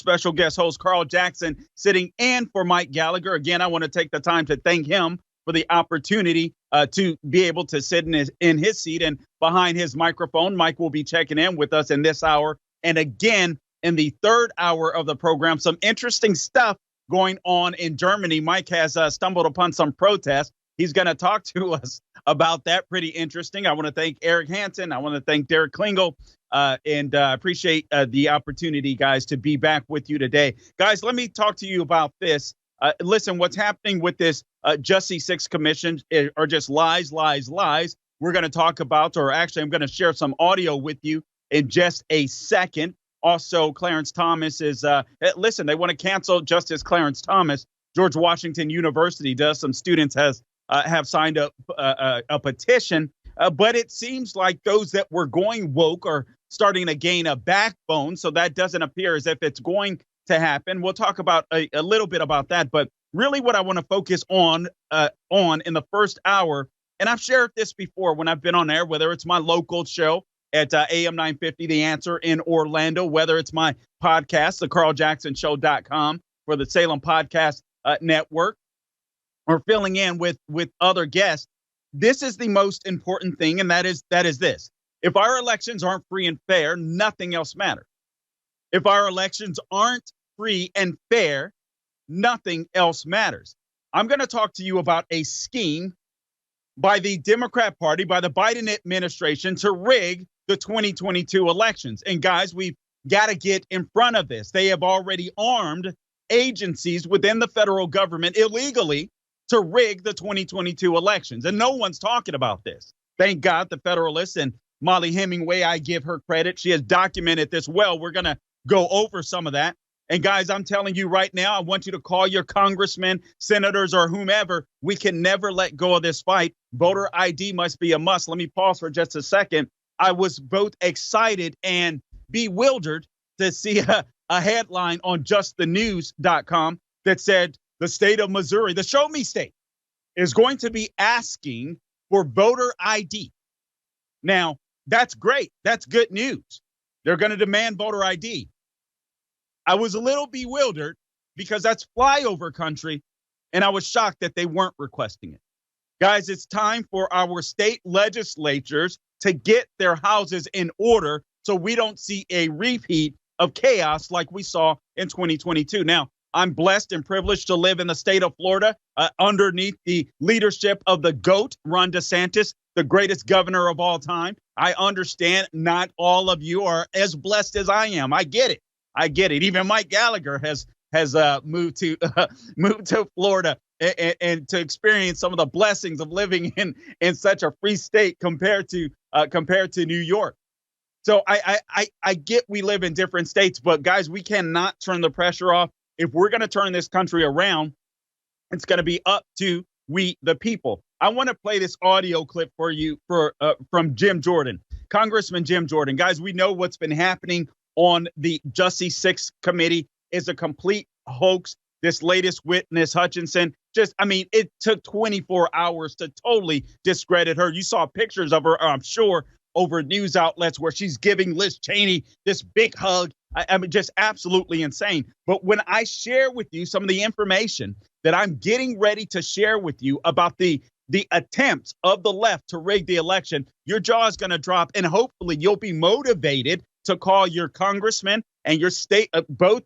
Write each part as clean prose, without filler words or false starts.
special guest host, Carl Jackson, sitting in for Mike Gallagher. Again, I want to take the time to thank him for the opportunity to be able to sit in his seat and behind his microphone. Mike will be checking in with us in this hour. And again, in the third hour of the program, some interesting stuff going on in Germany. Mike has stumbled upon some protests. He's going to talk to us about that. Pretty interesting. I want to thank Eric Hansen. I want to thank Derek Klingel. And appreciate the opportunity, guys, to be back with you today. Guys, let me talk to you about this. Listen, what's happening with this Justice 6 Commission are just lies, lies, lies. We're going to talk about, or actually, I'm going to share some audio with you in just a second. Also, Clarence Thomas is, listen, they want to cancel Justice Clarence Thomas. George Washington University does. Some students have signed up a petition, but it seems like those that were going woke are starting to gain a backbone. So that doesn't appear as if it's going to happen. We'll talk about a little bit about that, but really what I want to focus on in the first hour, and I've shared this before when I've been on air, whether it's my local show at AM 950, The Answer in Orlando, whether it's my podcast, thecarljacksonshow.com for the Salem Podcast Network, or filling in with other guests. This is the most important thing, and that is this. If our elections aren't free and fair, nothing else matters. If our elections aren't free and fair, nothing else matters. I'm going to talk to you about a scheme by the Democrat Party, by the Biden administration to rig the 2022 elections. And guys, we've got to get in front of this. They have already armed agencies within the federal government illegally to rig the 2022 elections. And no one's talking about this. Thank God the Federalists and Molly Hemingway, I give her credit. She has documented this well. We're going to go over some of that. And guys, I'm telling you right now, I want you to call your congressmen, senators, or whomever. We can never let go of this fight. Voter ID must be a must. Let me pause for just a second. I was both excited and bewildered to see a headline on justthenews.com that said the state of Missouri, the show me state, is going to be asking for voter ID. Now, that's great. That's good news. They're going to demand voter ID. I was a little bewildered because that's flyover country, and I was shocked that they weren't requesting it. Guys, it's time for our state legislatures to get their houses in order so we don't see a repeat of chaos like we saw in 2022. Now, I'm blessed and privileged to live in the state of Florida underneath the leadership of the GOAT, Ron DeSantis, the greatest governor of all time. I understand not all of you are as blessed as I am. I get it. I get it. Even Mike Gallagher has moved to Florida and to experience some of the blessings of living in such a free state compared to New York. So I get we live in different states, but guys, we cannot turn the pressure off. If we're going to turn this country around, it's going to be up to we, the people. I want to play this audio clip for you from Jim Jordan, Congressman Jim Jordan. Guys, we know what's been happening on the Justice 6 committee is a complete hoax. This latest witness, Hutchinson, it took 24 hours to totally discredit her. You saw pictures of her, I'm sure, over news outlets where she's giving Liz Cheney this big hug. I mean, just absolutely insane. But when I share with you some of the information that I'm getting ready to share with you about the attempts of the left to rig the election, your jaw is going to drop, and hopefully you'll be motivated to call your congressman and your state, both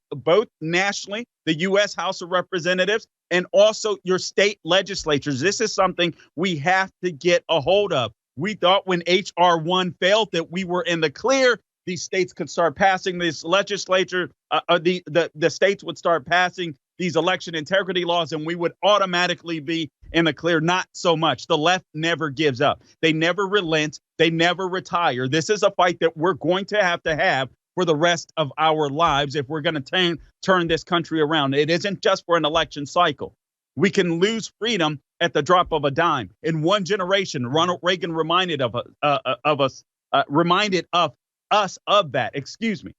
nationally, the U.S. House of Representatives, and also your state legislatures. This is something we have to get a hold of. We thought when H.R. 1 failed that we were in the clear. These states could start passing this legislature. The states would start passing these election integrity laws, and we would automatically be in the clear. Not so much. The left never gives up. They never relent. They never retire. This is a fight that we're going to have for the rest of our lives if we're going to turn this country around. It isn't just for an election cycle. We can lose freedom at the drop of a dime. In one generation, Ronald Reagan reminded of us of that. Excuse me.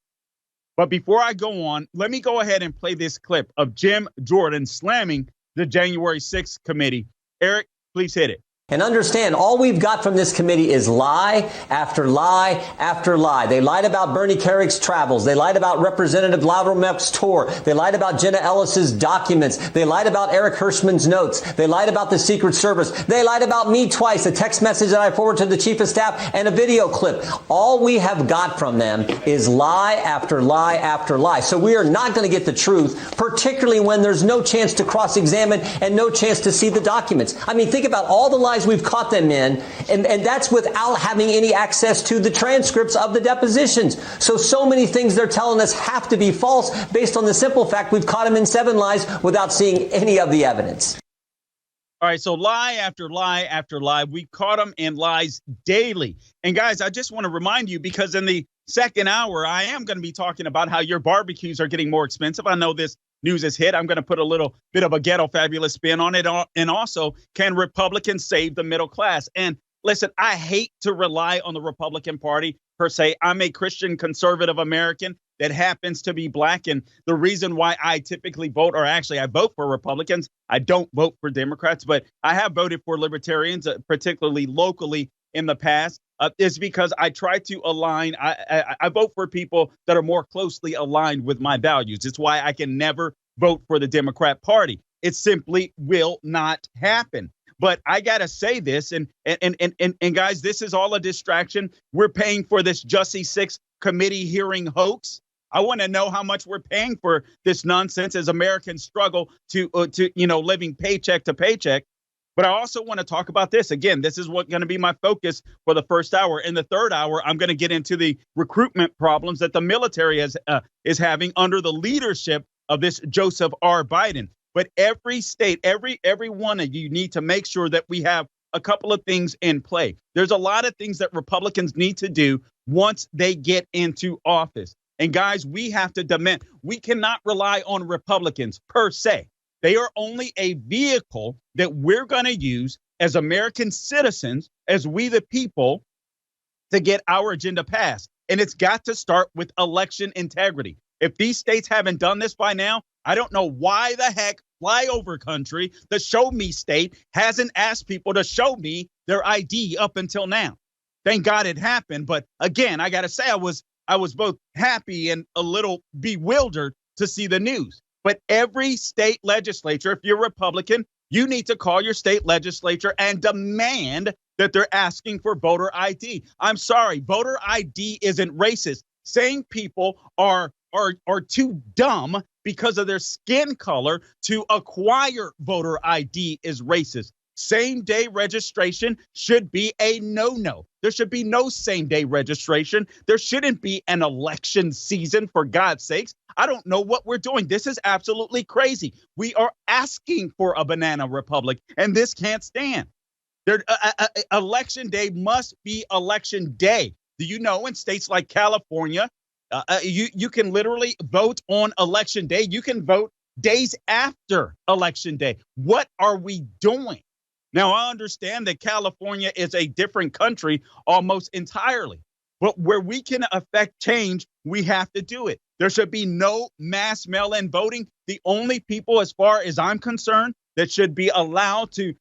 But before I go on, let me go ahead and play this clip of Jim Jordan slamming the January 6th committee. Eric, please hit it. And understand, all we've got from this committee is lie after lie after lie. They lied about Bernie Kerrick's travels. They lied about Representative Loudermilk's tour. They lied about Jenna Ellis's documents. They lied about Eric Hirschman's notes. They lied about the Secret Service. They lied about me twice, a text message that I forwarded to the Chief of Staff and a video clip. All we have got from them is lie after lie after lie. So we are not going to get the truth, particularly when there's no chance to cross-examine and no chance to see the documents. I mean, think about all the lies we've caught them in, and that's without having any access to the transcripts of the depositions. So many things they're telling us have to be false based on the simple fact we've caught them in 7 lies without seeing any of the evidence. All right, so lie after lie after lie. We caught them in lies daily. And guys, I just want to remind you, because in the second hour, I am going to be talking about how your barbecues are getting more expensive. I know this news is hit. I'm going to put a little bit of a ghetto fabulous spin on it. And also, can Republicans save the middle class? And listen, I hate to rely on the Republican Party per se. I'm a Christian conservative American that happens to be black. And the reason why I typically vote, or actually I vote for Republicans, I don't vote for Democrats, but I have voted for libertarians, particularly locally in the past, is because I try to align. I vote for people that are more closely aligned with my values. It's why I can never vote for the Democrat Party. It simply will not happen. But I got to say this, and guys, this is all a distraction. We're paying for this Jussie 6 committee hearing hoax. I want to know how much we're paying for this nonsense as Americans struggle to living paycheck to paycheck. But I also want to talk about this. Again, this is what's going to be my focus for the first hour. In the third hour, I'm going to get into the recruitment problems that the military is having under the leadership of this Joseph R. Biden. But every state, every one of you need to make sure that we have a couple of things in play. There's a lot of things that Republicans need to do once they get into office. And guys, we have to demand, we cannot rely on Republicans per se. They are only a vehicle that we're going to use as American citizens, as we the people, to get our agenda passed. And it's got to start with election integrity. If these states haven't done this by now, I don't know why the heck flyover country, the show me state, hasn't asked people to show me their ID up until now. Thank God it happened. But again, I got to say, I was both happy and a little bewildered to see the news. But every state legislature, if you're Republican, you need to call your state legislature and demand that they're asking for voter ID. I'm sorry, voter ID isn't racist. Saying people are too dumb because of their skin color to acquire voter ID is racist. Same-day registration should be a no-no. There should be no same-day registration. There shouldn't be an election season, for God's sakes. I don't know what we're doing. This is absolutely crazy. We are asking for a banana republic, and this can't stand. Election day must be election day. Do you know in states like California, you can literally vote on election day. You can vote days after election day. What are we doing? Now, I understand that California is a different country almost entirely, but where we can affect change, we have to do it. There should be no mass mail-in voting. The only people, as far as I'm concerned, that should be allowed to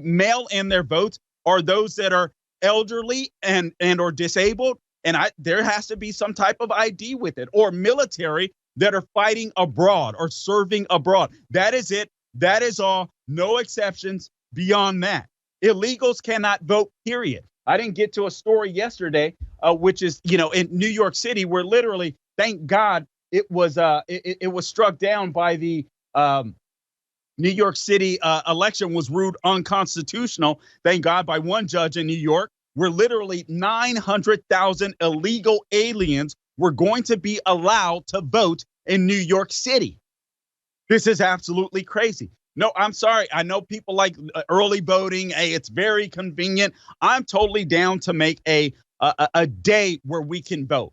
mail in their votes are those that are elderly and or disabled. And there has to be some type of ID with it, or military that are fighting abroad or serving abroad. That is it. That is all. No exceptions. Beyond that, illegals cannot vote, period. I didn't get to a story yesterday, which is, in New York City, where literally, thank God, it was struck down by the New York City election was ruled unconstitutional, thank God, by one judge in New York, where literally 900,000 illegal aliens were going to be allowed to vote in New York City. This is absolutely crazy. No, I'm sorry. I know people like early voting. Hey, it's very convenient. I'm totally down to make a day where we can vote.